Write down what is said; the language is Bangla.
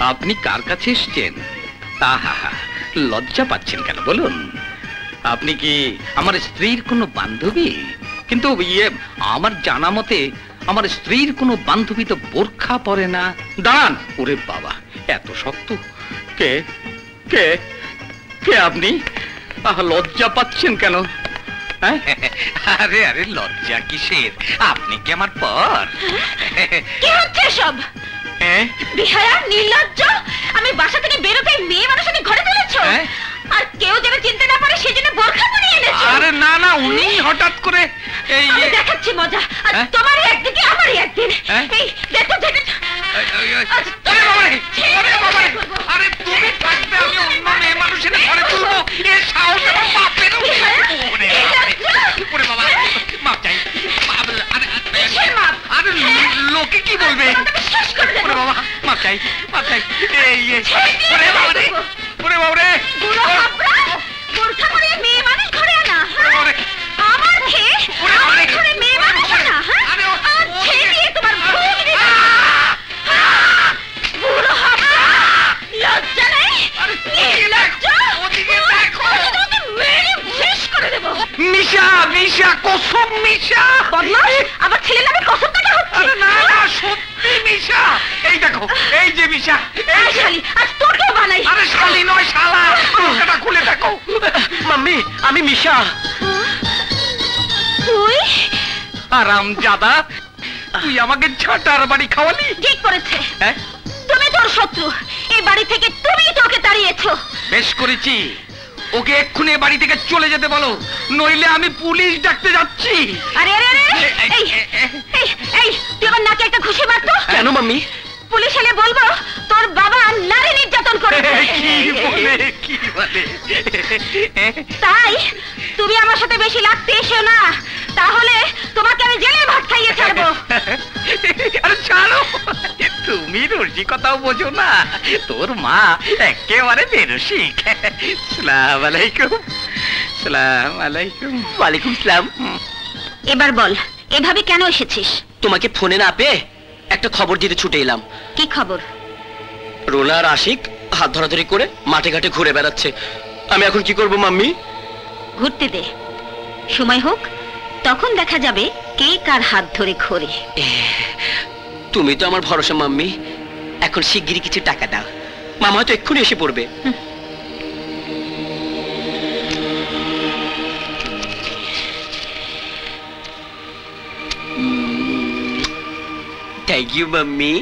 আপনি কার কাছে এসেছেন? আহা, লজ্জা পাচ্ছেন কেন বলুন? আপনি কি আমার স্ত্রীর কোনো বান্ধবী? কিন্তু আমার জানা মতে আমার স্ত্রীর কোনো বান্ধবী তো বোরখা পরে না। দাঁড়ান! ওরে বাবা, এত শক্ত! কে কে কে আপনি? লজ্জা পাচ্ছেন কেন? আরে আরে, লজ্জা কিসের? আপনি কি আমার পর? কি হচ্ছে সব? বেহায়া, নির্লজ্জ! আমি বাসা থেকে বেরোতে মেয়ে মানুষ ঘরে তুলেছো, আর কেউ যেন চিনতে না পারে সেজন্য বোরখা পরিয়ে এনেছো। আরে না না, উনি হঠাৎ করে দেখাচ্ছি মজা। তোমার একদিকে আমার একদিন। এই দেখো দেখো। আরে তুমি থাকবে, আমি অন্য মেয়ে মানুষের ঘরে তুলবো? এ সাহস বাপের! ওরে বাবা, মাপ চাই। আরে লোকে কি বলবে? ওরে বাবা, মাপ চাই, মাপ চাই। ওরে বাবা রে, ওরে বাবা রে! বোরখা পরিয়ে মেয়ে মানুষ ঘরে আনা? আমার খেয়ে আমার ঘরে মেয়ে মানুষ আনা? ছেড়ে দিয়ে তোমার ভুল দিতে বুড়ো হবে? লজ্জা নেই? লজ্জা! মেরে শেষ করে দেবো। মিশা, মিশা, কসম মিশা! বদমাশ, আমার ছেলের নামে কসম কাটা হচ্ছে। না না, সত্যি মিশা। এই দেখো, এই যে মিশা। এই শালি, আজ তোকেও বানাই। আরে শালি নয়, শালা! মুখটা খুলে দেখো। মাম্মি, আমি মিশা। তুই? হারামজাদা, তুই আমাকে ঝাঁটার বাড়ি খাওয়ালি? ঠিক করেছে। তুমি তোর শত্রু, এই বাড়ি থেকে তুমি তোকে তাড়িয়েছো। বেশ করেছি। ওকে এক্ষুনি বাড়ি থেকে চলে যেতে বলো, নইলে আমি পুলিশ ডাকতে যাচ্ছি। আরে আরে আরে, এই এই এই, তুই আমার নাকে একটা ঘুষি মারতো কেন মাম্মি? পুলিশ এলে বলবো তোর বাবা নারী নির্যাতন করেছে। কি বলে, কি বলে? তাই তুমি আমার সাথে বেশি লাগতে এসো না, তাহলে তোমাকে আমি জেলে ভাত খাইয়ে ছাড়বো। আরে ছাড়ো, তুমি রসিকতাও বোঝো না। তোর মা একেবারে বেরসিক। সালাম আলাইকুম। সালাম আলাইকুম। ওয়ালাইকুম সালাম। এবার বল, এভাবে কেন এসেছিস? তোমাকে ফোনে না পেয়ে একটা খবর দিতে ছুটে এলাম। কি খবর? রোনা আর আশিক হাত ধরাধরি করে মাঠে ঘাটে ঘুরে বেড়াচ্ছে। আমি এখন কি করব মাম্মি? ঘুরতে দে, সময় হোক তখন দেখা যাবে কে কার হাত ধরে ঘোরে। তুমি তো আমার ভরসা মাম্মি। এখন শিগগিরই কিছু টাকা দাও, মামা হয়তো এক্ষুনি এসে পড়বে। Thank you mummy.